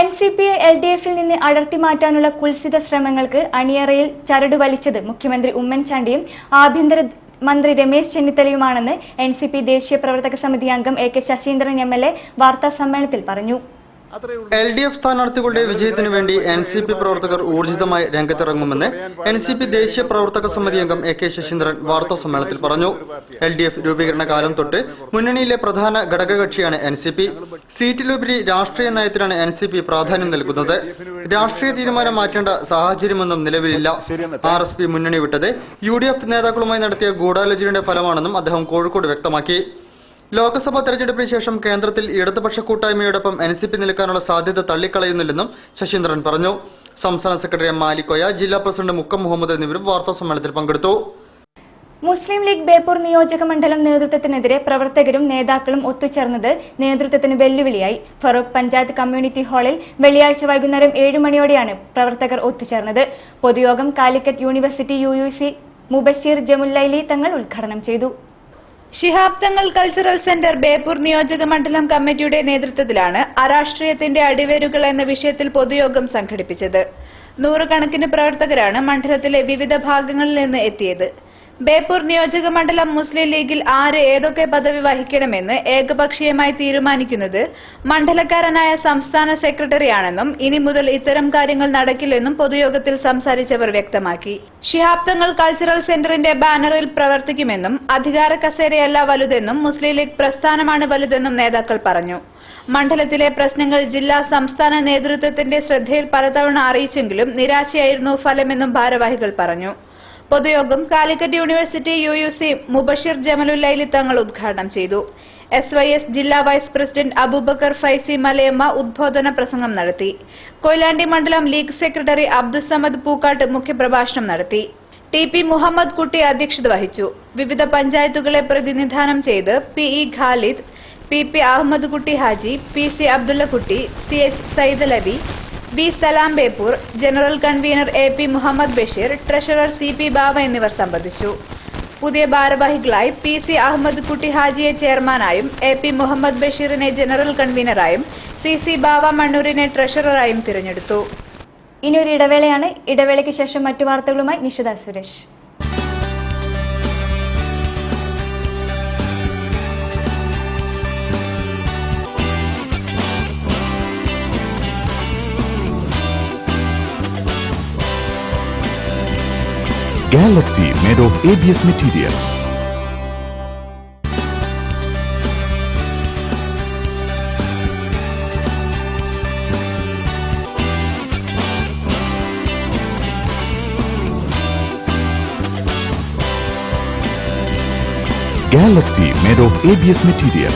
NCPയെ LDFിൽ നിന്ന് അടർത്തി മാറ്റാനുള്ള കുൽസിത ശ്രമങ്ങൾക്ക് അണിയറയിൽ ചരട് വലിച്ചത് മുഖ്യമന്ത്രി ഉമ്മൻചാണ്ടിയും ആഭ്യന്തര മന്ത്രി രമേശ് ചെന്നിത്തലയുമാണെന്ന് NCP ദേശീയ പ്രവർത്തക സമിതി അംഗം AK ശശീന്ദ്രൻ MLA വാർത്താസമ്മേളനത്തിൽ പറഞ്ഞു. LDF സ്ഥാനാർത്ഥികളുടെ വിജയത്തിനു വേണ്ടി NCP പ്രവർത്തകർ ഊർജിതമായി രംഗത്തിറങ്ങുമെന്ന് NCP ദേശീയ പ്രവർത്തക സമിതി അംഗം AK ശശീന്ദ്രൻ വാർത്താ സമ്മേളനത്തിൽ പറഞ്ഞു. LDF രൂപീകരണ കാലം തൊട്ട് മുന്നണിയിലെ പ്രധാന ഘടകകക്ഷിയാണ് NCP. സീറ്റിലുപരി രാഷ്ട്രീയ നയത്തിനാണ് NCP പ്രാധാന്യം നൽകുന്നത്. രാഷ്ട്രീയ തീരുമാനം മാറ്റേണ്ട സാഹചര്യമൊന്നും നിലവിലില്ല. RSP മുന്നണി വിട്ടത് UDF നേതാക്കളുമായി നടത്തിയ ഗൂഢാലോചനയുടെ ഫലമാണെന്നും അദ്ദേഹം കോഴിക്കോട് വ്യക്തമാക്കി. ലോക്സഭാ തെരഞ്ഞെടുപ്പിന് ശേഷം കേന്ദ്രത്തിൽ ഇടതുപക്ഷ കൂട്ടായ്മയോടൊപ്പം NCP നിൽക്കാനുള്ള സാധ്യത തള്ളിക്കളയുന്നില്ലെന്നും ശശീന്ദ്രൻ പറഞ്ഞു. സംസ്ഥാന സെക്രട്ടറി M മാലിക്കോയ, ജില്ലാ പ്രസിഡന്റ് മുക്കം മുഹമ്മദ് എന്നിവരും വാർത്താസമ്മേളനത്തിൽ പങ്കെടുത്തു. മുസ്ലിം ലീഗ് ബേപ്പൂർ നിയോജക മണ്ഡലം നേതൃത്വത്തിനെതിരെ പ്രവർത്തകരും നേതാക്കളും ഒത്തുചേർന്നത് നേതൃത്വത്തിന് വെല്ലുവിളിയായി. ഫറൂഖ് പഞ്ചായത്ത് കമ്മ്യൂണിറ്റി ഹാളിൽ വെള്ളിയാഴ്ച വൈകുന്നേരം 7 മണിയോടെയാണ് പ്രവർത്തകർ ഒത്തുചേർന്നത്. പൊതുയോഗം കാലിക്കറ്റ് യൂണിവേഴ്സിറ്റി UUC മുബഷീർ ജമുല്ലൈലി തങ്ങൾ ഉദ്ഘാടനം ചെയ്തു. ശിഹാബ് തങ്ങൾ കൾച്ചറൽ സെന്റർ ബേപ്പൂർ നിയോജക മണ്ഡലം കമ്മിറ്റിയുടെ നേതൃത്വത്തിലാണ് അരാഷ്ട്രീയത്തിന്റെ അടിവേരുകൾ എന്ന വിഷയത്തിൽ പൊതുയോഗം സംഘടിപ്പിച്ചത്. 100 കണക്കിന് പ്രവർത്തകരാണ് മണ്ഡലത്തിലെ വിവിധ ഭാഗങ്ങളിൽ നിന്ന് എത്തിയത്. ബേപ്പൂർ നിയോജക മണ്ഡലം മുസ്ലിം ലീഗിൽ ആര് ഏതൊക്കെ പദവി വഹിക്കണമെന്ന് ഏകപക്ഷീയമായി തീരുമാനിക്കുന്നത് മണ്ഡലക്കാരനായ സംസ്ഥാന സെക്രട്ടറിയാണെന്നും ഇനി മുതൽ ഇത്തരം കാര്യങ്ങൾ നടക്കില്ലെന്നും പൊതുയോഗത്തിൽ സംസാരിച്ചവർ വ്യക്തമാക്കി. ശിഹാബ് തങ്ങൾ കൾച്ചറൽ സെന്ററിന്റെ ബാനറിൽ പ്രവർത്തിക്കുമെന്നും അധികാര കസേരയല്ല വലുതെന്നും മുസ്ലിം ലീഗ് പ്രസ്ഥാനമാണ് വലുതെന്നും നേതാക്കൾ പറഞ്ഞു. മണ്ഡലത്തിലെ പ്രശ്നങ്ങൾ ജില്ലാ സംസ്ഥാന നേതൃത്വത്തിന്റെ ശ്രദ്ധയിൽ പലതവണ അറിയിച്ചെങ്കിലും നിരാശയായിരുന്നു ഫലമെന്നും ഭാരവാഹികൾ പറഞ്ഞു. പൊതുയോഗം കാലിക്കറ്റ് യൂണിവേഴ്സിറ്റി UUC മുബഷീർ ജമലുല്ലൈലി തങ്ങൾ ഉദ്ഘാടനം ചെയ്തു. SYS ജില്ലാ വൈസ് പ്രസിഡന്റ് അബൂബക്കർ ഫൈസി മലയമ്മ ഉദ്ബോധന പ്രസംഗം നടത്തി. കൊയിലാണ്ടി മണ്ഡലം ലീഗ് സെക്രട്ടറി അബ്ദുസമദ് പൂക്കാട്ട് മുഖ്യപ്രഭാഷണം നടത്തി. TP മുഹമ്മദ് കുട്ടി അധ്യക്ഷത വഹിച്ചു. വിവിധ പഞ്ചായത്തുകളെ പ്രതിനിധാനം ചെയ്ത് PE Khalid, PP Ahammed Kutty Haji, PC Abdullakutty, CH Saidalavi, B Salam Beypore, general convener AP Muhammad Basheer, treasurer CP Bava എന്നിവർ സംബന്ധിച്ചു. പുതിയ ഭാരവാഹികളായി PC അഹമ്മദ് കുട്ടി ഹാജിയെ ചെയർമാനായും AP മുഹമ്മദ് ബഷീറിനെ ജനറൽ കൺവീനറായും CC ബാവ മണ്ണൂരിനെ ട്രഷററായും തിരഞ്ഞെടുത്തു. ഇനിയൊരു ഇടവേളയാണ്. ഇടവേളയ്ക്ക് ശേഷം മറ്റു വാർത്തകളുമായി Nishitha Suresh. Galaxy made of ABS material. Galaxy made of ABS material.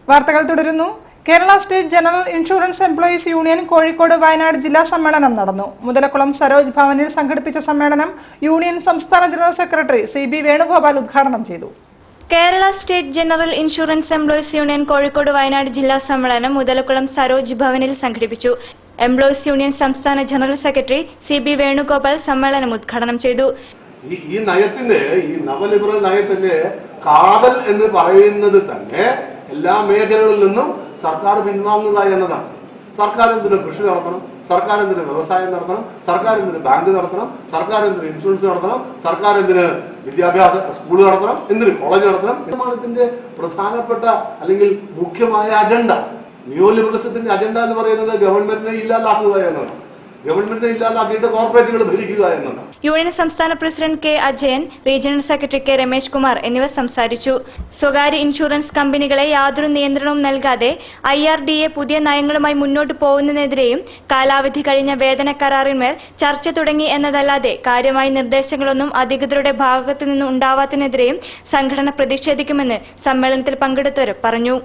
വാർത്തകൾ തുടരുന്നു. Kerala state general insurance employees union Kozhikode Wayanad ജില്ലാ സമ്മേളനം നടന്നു. മുതലക്കുളം സരോജ് ഭവനിൽ സംഘടിപ്പിച്ച സമ്മേളനം യൂണിയൻ സംസ്ഥാന ജനറൽ സെക്രട്ടറി CB വേണുഗോപാൽ ഉദ്ഘാടനം ചെയ്തു. Kerala state general insurance employees union Kozhikode Wayanad ജില്ലാ സമ്മേളനം മുതലക്കുളം സരോജ് ഭവനിൽ സംഘടിപ്പിച്ചു. എംപ്ലോയീസ് യൂണിയൻ സംസ്ഥാന ജനറൽ സെക്രട്ടറി CB വേണുഗോപാൽ സമ്മേളനം ഉദ്ഘാടനം ചെയ്തു. ഈ നയത്തിന്റെ ഈ നവലിബറൽ നയത്തിന്റെ കാതൽ എന്ന് പറയുന്നത് തന്നെ എല്ലാ മേഖലകളിൽ നിന്നും സർക്കാർ പിൻവാങ്ങുക എന്നതാണ്. സർക്കാർ എന്തിന് കൃഷി നടത്തണം, സർക്കാർ എന്തിന് വ്യവസായം നടത്തണം, സർക്കാർ എന്തിന് ബാങ്ക് നടത്തണം, സർക്കാർ എന്തിന് ഇൻഷുറൻസ് നടത്തണം, സർക്കാർ എന്തിന് വിദ്യാഭ്യാസ സ്കൂൾ നടത്തണം, എന്തിന് കോളേജ് നടത്തണം. ഇതാണ് ഇതിന്റെ പ്രധാനപ്പെട്ട അല്ലെങ്കിൽ മുഖ്യമായ അജണ്ട. ന്യൂ ലിബറലിസത്തിന്റെ അജണ്ട എന്ന് പറയുന്നത് ഗവൺമെന്റിനെ ഇല്ലാതാക്കുക എന്നതാണ്. ഗവൺമെന്റിനെ ഇല്ലാതാക്കിയിട്ട് കോർപ്പറേറ്റുകൾ ഭരിക്കുക എന്നതാണ്. യൂണിയൻ സംസ്ഥാന president K. Ajayan, regional secretary K. Ramesh Kumar എന്നിവർ സംസാരിച്ചു. സ്വകാര്യ ഇൻഷുറൻസ് കമ്പനികളെ യാതൊരു നിയന്ത്രണവും നൽകാതെ IRDA പുതിയ നയങ്ങളുമായി മുന്നോട്ട് പോകുന്നതിനെതിരെയും കാലാവധി കഴിഞ്ഞ വേതന കരാറിന്മേൽ ചർച്ച തുടങ്ങി എന്നതല്ലാതെ കാര്യമായ നിർദ്ദേശങ്ങളൊന്നും അധികൃതരുടെ ഭാഗത്തു നിന്നും ഉണ്ടാവാത്തതിനെതിരെയും സംഘടന പ്രതിഷേധിക്കുമെന്ന് സമ്മേളനത്തിൽ പങ്കെടുത്തവർ പറഞ്ഞു.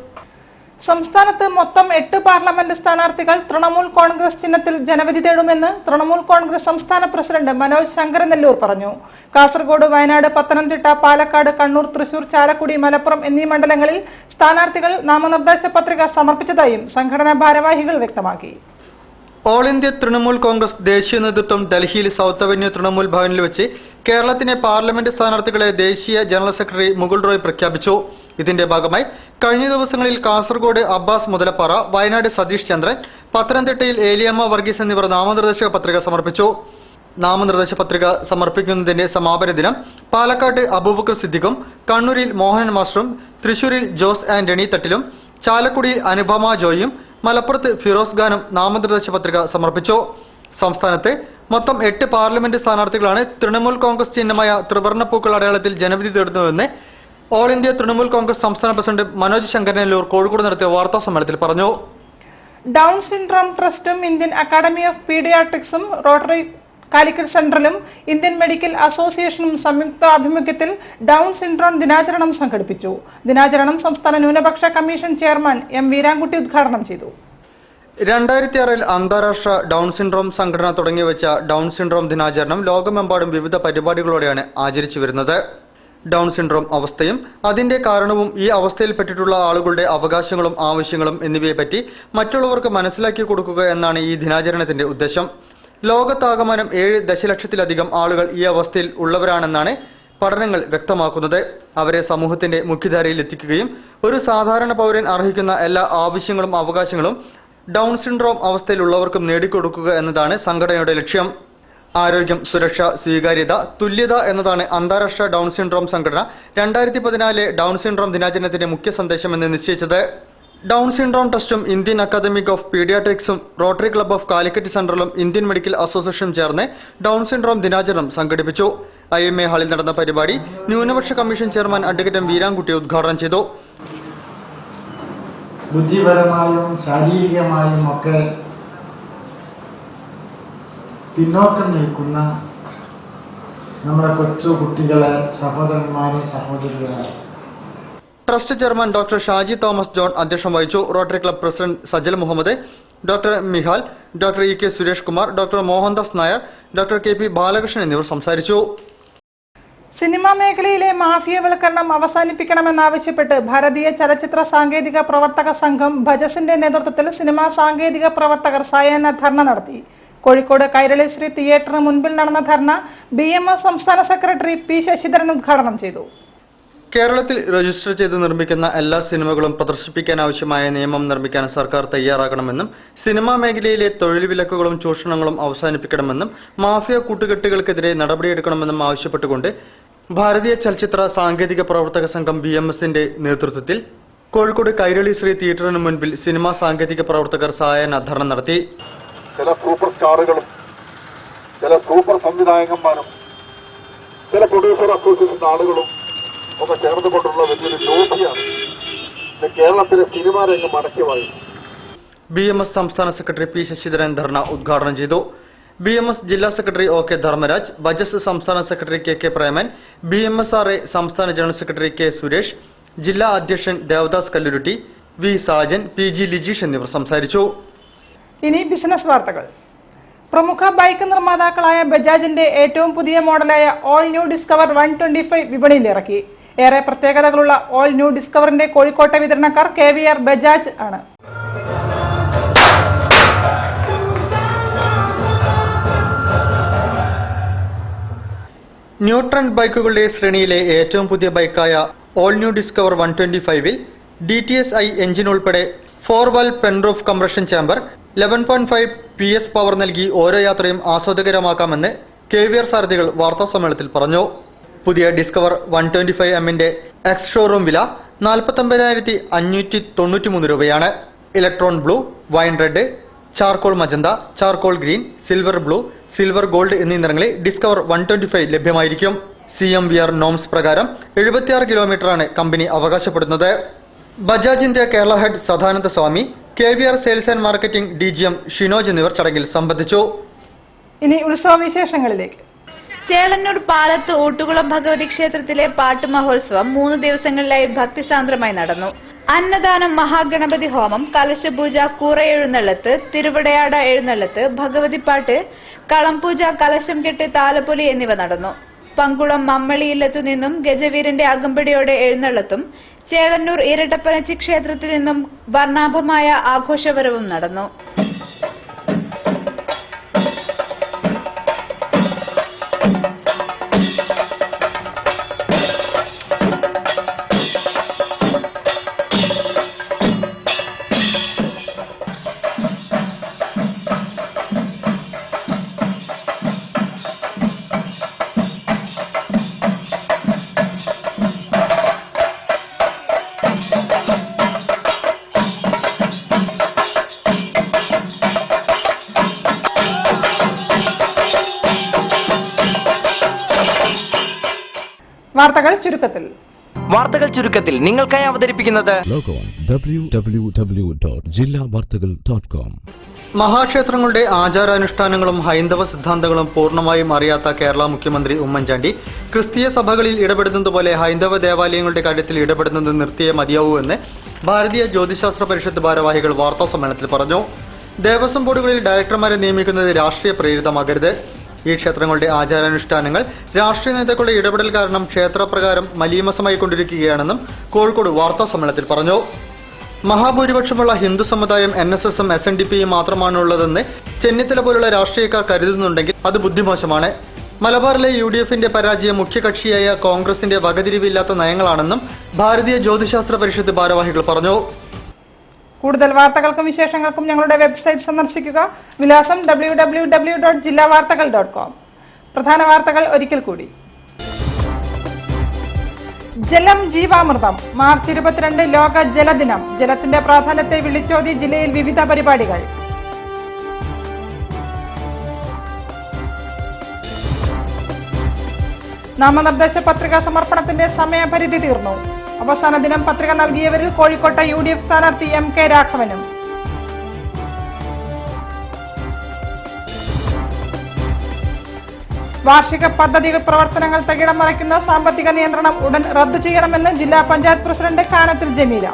സംസ്ഥാനത്ത് മൊത്തം 8 പാർലമെന്റ് സ്ഥാനാർത്ഥികൾ തൃണമൂൽ കോൺഗ്രസ് ചിഹ്നത്തിൽ ജനവിധി തേടുമെന്ന് തൃണമൂൽ കോൺഗ്രസ് സംസ്ഥാന പ്രസിഡന്റ് മനോജ് ശങ്കരനെല്ലൂർ പറഞ്ഞു. കാസർഗോഡ്, വയനാട്, പത്തനംതിട്ട, പാലക്കാട്, കണ്ണൂർ, തൃശൂർ, ചാലക്കുടി, മലപ്പുറം എന്നീ മണ്ഡലങ്ങളിൽ സ്ഥാനാർത്ഥികൾ നാമനിർദ്ദേശ പത്രിക സമർപ്പിച്ചതായും സംഘടനാ ഭാരവാഹികൾ വ്യക്തമാക്കി. ഓൾ ഇന്ത്യ തൃണമൂൽ കോൺഗ്രസ് ദേശീയ നേതൃത്വം ഡൽഹിയിൽ സൌത്ത് അവന്യൂ തൃണമൂൽ ഭവനിൽ വെച്ച് കേരളത്തിലെ പാർലമെന്റ് സ്ഥാനാർത്ഥികളെ ദേശീയ ജനറൽ സെക്രട്ടറി മുകുൾ റോയ് പ്രഖ്യാപിച്ചു. ഇതിന്റെ ഭാഗമായി കഴിഞ്ഞ ദിവസങ്ങളിൽ കാസർഗോഡ് അബ്ബാസ് മുതലപ്പാറ, വയനാട് സതീഷ് ചന്ദ്രൻ, പത്തനംതിട്ടയിൽ ഏലിയമ്മ വർഗീസ് എന്നിവർ നാമനിർദ്ദേശ പത്രിക സമർപ്പിച്ചു. നാമനിർദ്ദേശ പത്രിക സമർപ്പിക്കുന്നതിന്റെ സമാപന ദിനം പാലക്കാട്ട് അബൂബക്കർ സിദ്ദിഖും, കണ്ണൂരിൽ മോഹൻ മാസ്റ്ററും, തൃശൂരിൽ ജോസ് ആന്റണി തട്ടിലും, ചാലക്കുടിയിൽ അനുപമ ജോയും, മലപ്പുറത്ത് ഫിറോസ് ഖാനും നാമനിർദ്ദേശ പത്രിക സമർപ്പിച്ചു. സംസ്ഥാനത്ത് മൊത്തം 8 പാർലമെന്റ് സ്ഥാനാർത്ഥികളാണ് തൃണമൂൽ കോൺഗ്രസ് ചിഹ്നമായ ത്രിവർണ്ണ പൂക്കൾ അടയാളത്തിൽ ജനവിധി തേടുന്നതെന്ന് ഓൾ ഇന്ത്യ തൃണമൂൽ കോൺഗ്രസ് സംസ്ഥാന പ്രസിഡന്റ് മനോജ് ശങ്കരനെല്ലൂർ കോഴിക്കോട് നടത്തിയ വാർത്താ സമ്മേളനത്തിൽ പറഞ്ഞു. ഡൗൺ സിൻഡ്രോം ട്രസ്റ്റും ഇന്ത്യൻ അക്കാദമി ഓഫ് പീഡിയാട്രിക്സും റോട്ടറി കാലിക്കറ്റ് സെന്ററിലും ഇന്ത്യൻ മെഡിക്കൽ അസോസിയേഷനും സംയുക്ത ആഭിമുഖ്യത്തിൽ ഡൗൺ സിൻഡ്രോം ദിനാചരണം സംഘടിപ്പിച്ചു. ദിനാചരണം സംസ്ഥാന ന്യൂനപക്ഷ കമ്മീഷൻ ചെയർമാൻ M. വീരാൻകുട്ടി ഉദ്ഘാടനം ചെയ്തു. 2006 അന്താരാഷ്ട്ര ഡൗൺ സിൻഡ്രോം സംഘടന തുടങ്ങിവെച്ച ഡൗൺ സിൻഡ്രോം ദിനാചരണം ലോകമെമ്പാടും വിവിധ പരിപാടികളോടെയാണ് ആചരിച്ചു വരുന്നത്. ഡൗൺ സിൻഡ്രോം അവസ്ഥയും അതിന്റെ കാരണവും ഈ അവസ്ഥയിൽപ്പെട്ടിട്ടുള്ള ആളുകളുടെ അവകാശങ്ങളും ആവശ്യങ്ങളും എന്നിവയെപ്പറ്റി മറ്റുള്ളവർക്ക് മനസ്സിലാക്കി കൊടുക്കുക എന്നാണ് ഈ ദിനാചരണത്തിന്റെ ഉദ്ദേശം. ലോകത്താകമാനം 7 ദശലക്ഷത്തിലധികം ആളുകൾ ഈ അവസ്ഥയിൽ ഉള്ളവരാണെന്നാണ് പഠനങ്ങൾ വ്യക്തമാക്കുന്നത്. അവരെ സമൂഹത്തിന്റെ മുഖ്യധാരയിൽ എത്തിക്കുകയും ഒരു സാധാരണ പൗരൻ അർഹിക്കുന്ന എല്ലാ ആവശ്യങ്ങളും അവകാശങ്ങളും ഡൗൺ സിൻഡ്രോം അവസ്ഥയിലുള്ളവർക്കും നേടിക്കൊടുക്കുക എന്നതാണ് സംഘടനയുടെ ലക്ഷ്യം. ആരോഗ്യം, സുരക്ഷ, സ്വീകാര്യത, തുല്യത എന്നതാണ് അന്താരാഷ്ട്ര ഡൗൺ സിൻഡ്രോം സംഘടന 2014 ഡൗൺ സിൻഡ്രോം ദിനാചരണത്തിന്റെ മുഖ്യ സന്ദേശമെന്ന് നിശ്ചയിച്ചത്. ഡൗൺ സിൻഡ്രോം ട്രസ്റ്റും ഇന്ത്യൻ അക്കാദമിക് ഓഫ് പീഡിയാട്രിക്സും റോട്ടറി ക്ലബ്ബ് ഓഫ് കാലിക്കറ്റ് സെന്ററിലും ഇന്ത്യൻ മെഡിക്കൽ അസോസിയേഷനും ചേർന്ന് ഡൗൺ സിൻഡ്രോം ദിനാചരണം സംഘടിപ്പിച്ചു. IMA ഹാളിൽ നടന്ന പരിപാടി ന്യൂനപക്ഷ commission chairman advocate M. Veerankutty ഉദ്ഘാടനം ചെയ്തു. ബുദ്ധിപരമായും ശാരീരികമായും ഒക്കെ പിന്നോക്കം നിൽക്കുന്ന നമ്മുടെ കൊച്ചു കുട്ടികളെ, സഹോദരന്മാരെ, സഹോദരികളെ trust chairman doctor Shaji Thomas John അധ്യക്ഷം വഹിച്ചു. Rotary club president Sajal Muhammad, doctor Mihal, doctor EK Suresh Kumar, doctor Mohandas Nair, doctor KP Balakrishnan എന്നിവർ സംസാരിച്ചു. സിനിമാ മേഖലയിലെ മാഫിയവൽക്കരണം അവസാനിപ്പിക്കണമെന്നാവശ്യപ്പെട്ട് ഭാരതീയ ചലച്ചിത്ര സാങ്കേതിക പ്രവർത്തക സംഘം ഭജസിന്റെ നേതൃത്വത്തിൽ സിനിമാ സാങ്കേതിക പ്രവർത്തകർ സായാഹ്ന ധർണ നടത്തി. കോഴിക്കോട് കൈരളി ശ്രീ തിയേറ്ററിന് മുൻപിൽ നടന്ന ധർണ BMS സംസ്ഥാന സെക്രട്ടറി P. ശശിധരൻ ഉദ്ഘാടനം ചെയ്തു. കേരളത്തിൽ രജിസ്റ്റർ ചെയ്ത് നിർമ്മിക്കുന്ന എല്ലാ സിനിമകളും പ്രദർശിപ്പിക്കാനാവശ്യമായ നിയമം നിർമ്മിക്കാൻ സർക്കാർ തയ്യാറാകണമെന്നും സിനിമാ മേഖലയിലെ തൊഴിൽ വിലക്കുകളും ചൂഷണങ്ങളും അവസാനിപ്പിക്കണമെന്നും മാഫിയ കൂട്ടുകെട്ടുകൾക്കെതിരെ നടപടിയെടുക്കണമെന്നും ആവശ്യപ്പെട്ടുകൊണ്ട് ഭാരതീയ ചലച്ചിത്ര സാങ്കേതിക പ്രവർത്തക സംഘം BMSന്റെ നേതൃത്വത്തിൽ കോഴിക്കോട് കൈരളി ശ്രീ തിയേറ്ററിന് മുൻപിൽ സിനിമാ സാങ്കേതിക പ്രവർത്തകർ സായാഹ്ന ധർണ നടത്തി. ചില സൂപ്പർ സ്റ്റാറുകളും ചില സൂപ്പർ സംവിധായകന്മാരും ചില പ്രൊഡ്യൂസർ അസോസിയേഷൻ ആളുകളും ഒക്കെ ചേർന്നുകൊണ്ടുള്ള വലിയൊരു ലോബിയാണ് കേരളത്തിലെ സിനിമാ രംഗം അടക്കിവായി. BMS സംസ്ഥാന സെക്രട്ടറി P. ശശിധരൻ ധർണ ഉദ്ഘാടനം ചെയ്തു. BMS ജില്ലാ സെക്രട്ടറി OK ധർമ്മരാജ്, ബജസ് സംസ്ഥാന സെക്രട്ടറി KK പ്രേമൻ, BMSRA സംസ്ഥാന ജനറൽ സെക്രട്ടറി കെ സുരേഷ്, ജില്ലാ അധ്യക്ഷൻ ദേവദാസ് കല്ലുരുട്ടി, വി സാജൻ, PG ലിജീഷ് എന്നിവർ സംസാരിച്ചു. ഇനി ബിസിനസ് വാർത്തകൾ. പ്രമുഖ ബൈക്ക് നിർമ്മാതാക്കളായ ബജാജിന്റെ ഏറ്റവും പുതിയ മോഡലായ ഓൾ ന്യൂ ഡിസ്കവർ 125 വിപണിയിലിറക്കി. ഏറെ പ്രത്യേകതകളുള്ള ഓൾ ന്യൂ ഡിസ്കവറിന്റെ കോഴിക്കോട്ടെ വിതരണക്കാർ KVR ബജാജ് ആണ്. ന്യൂട്രൺ ബൈക്കുകളുടെ ശ്രേണിയിലെ ഏറ്റവും പുതിയ ബൈക്കായ ഓൾ ന്യൂ ഡിസ്കവർ 125-ൽ DTSI എഞ്ചിൻ ഉൾപ്പെടെ 4-വാൽവ് pentroof compression chamber 11.5 PS power നൽകി ഓരോ യാത്രയും ആസ്വാദകരമാക്കാമെന്ന് KVR സാരഥികൾ വാർത്താസമ്മേളനത്തിൽ പറഞ്ഞു. പുതിയ ഡിസ്കവർ 125Mന്റെ എക്സ് ഷോറൂം വില 49,593 രൂപയാണ്. Electron blue, wine red, charcoal magenta, charcoal green, silver blue, silver gold എന്നീ നിറങ്ങളിൽ ഡിസ്കവർ 125 ലഭ്യമായിരിക്കും. CMVR നോംസ് പ്രകാരം 76 കിലോമീറ്ററാണ് കമ്പനി അവകാശപ്പെടുന്നത്. Bajaj India Kerala head Sadananda Swami, KVR sales and marketing DGM Shinoj എന്നിവർ ചടങ്ങിൽ സംബന്ധിച്ചു. ഇനി ഉത്സവ വിശേഷങ്ങളിലേക്ക്. ചേളന്നൂർ പാലത്ത് ഊട്ടുകുളം ഭഗവതി ക്ഷേത്രത്തിലെ പാട്ട് മഹോത്സവം 3 ദിവസങ്ങളിലായി ഭക്തിസാന്ദ്രമായി നടന്നു. അന്നദാനം, മഹാഗണപതി ഹോമം, കലശപൂജ, കൂറ എഴുന്നള്ളത്ത്, തിരുവടയാട എഴുന്നള്ളത്ത്, ഭഗവതിപ്പാട്ട്, കളംപൂജ, കലശം കെട്ട്, താലപ്പൊലി എന്നിവ നടന്നു. പങ്കുളം മമ്മളിയില്ലത്തു നിന്നും ഗജവീരന്റെ അകമ്പടിയോടെ എഴുന്നള്ളത്തും ചേളന്നൂർ ഇരട്ടപ്പനച്ചി ക്ഷേത്രത്തിൽ നിന്നും വർണ്ണാഭമായ ആഘോഷവരവും നടന്നു. വാർത്തകൾ ചുരുക്കത്തിൽ നിങ്ങൾക്കായി അവതരിപ്പിക്കുന്നത് www.jillavartagal.com. മഹാക്ഷേത്രങ്ങളുടെ ആചാരാനുഷ്ഠാനങ്ങളും ഹൈന്ദവ സിദ്ധാന്തങ്ങളും പൂർണ്ണമായും അറിയാത്ത കേരള മുഖ്യമന്ത്രി ഉമ്മൻചാണ്ടി ക്രിസ്തീയ സഭകളിൽ ഇടപെടുന്നതുപോലെ ഹൈന്ദവ ദേവാലയങ്ങളുടെ കാര്യത്തിൽ ഇടപെടുന്നത് നിർത്തിയേ മതിയാവൂ എന്ന് ഭാരതീയ ജ്യോതിശാസ്ത്ര പരിഷത്ത് ഭാരവാഹികൾ വാർത്താസമ്മേളനത്തിൽ പറഞ്ഞു. ദേവസ്വം ബോർഡുകളിൽ ഡയറക്ടർമാരെ നിയമിക്കുന്നത് രാഷ്ട്രീയ പ്രേരിതമാകരുത്. ഈ ക്ഷേത്രങ്ങളുടെ ആചാരാനുഷ്ഠാനങ്ങൾ രാഷ്ട്രീയ നേതാക്കളുടെ ഇടപെടൽ കാരണം ക്ഷേത്രപ്രകാരം മലീമസമായി കൊണ്ടിരിക്കുകയാണെന്നും കോഴിക്കോട് വാർത്താസമ്മേളനത്തിൽ പറഞ്ഞു. മഹാഭൂരിപക്ഷമുള്ള ഹിന്ദു സമുദായം NSSും SNDPയും മാത്രമാണുള്ളതെന്ന് ചെന്നിത്തല പോലുള്ള രാഷ്ട്രീയക്കാർ കരുതുന്നുണ്ടെങ്കിൽ അത് ബുദ്ധിമോശമാണ്. മലബാറിലെ UDFന്റെ പരാജയം മുഖ്യകക്ഷിയായ കോൺഗ്രസിന്റെ വകതിരിവില്ലാത്ത നയങ്ങളാണെന്നും ഭാരതീയ ജ്യോതിശാസ്ത്ര പരിഷത്ത് ഭാരവാഹികൾ പറഞ്ഞു. കൂടുതൽ വാർത്തകൾക്കും വിശേഷങ്ങൾക്കും ഞങ്ങളുടെ വെബ്സൈറ്റ് സന്ദർശിക്കുക. വിലാസം www.jillavartagal.com. പ്രധാന വാർത്തകൾ ഒരിക്കൽ കൂടി. ജലം ജീവാമൃതം. മാർച്ച് 22 ലോക ജലദിനം. ജലത്തിന്റെ പ്രാധാന്യത്തെ വിളിച്ചോതി ജില്ലയിൽ വിവിധ പരിപാടികൾ. നാമനിർദ്ദേശ പത്രിക സമർപ്പണത്തിന്റെ സമയപരിധി തീർന്നു. അവസാന ദിനം പത്രിക നൽകിയവരിൽ കോഴിക്കോട്ടെ UDF സ്ഥാനാർത്ഥി MK രാഘവനും. വാർഷിക പദ്ധതി പ്രവർത്തനങ്ങൾ തകിടം മറിക്കുന്ന സാമ്പത്തിക നിയന്ത്രണം ഉടൻ റദ്ദു ചെയ്യണമെന്ന് ജില്ലാ പഞ്ചായത്ത് പ്രസിഡന്റ് കാനത്തിൽ ജമീല.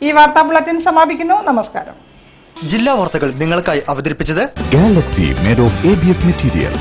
ഈ വാർത്താ ബുള്ളറ്റിൻ സമാപിക്കുന്നു. നമസ്കാരം. ജില്ലാ വാർത്തകൾ നിങ്ങൾക്കായി അവതരിപ്പിച്ചത് Galaxy made of ABS material.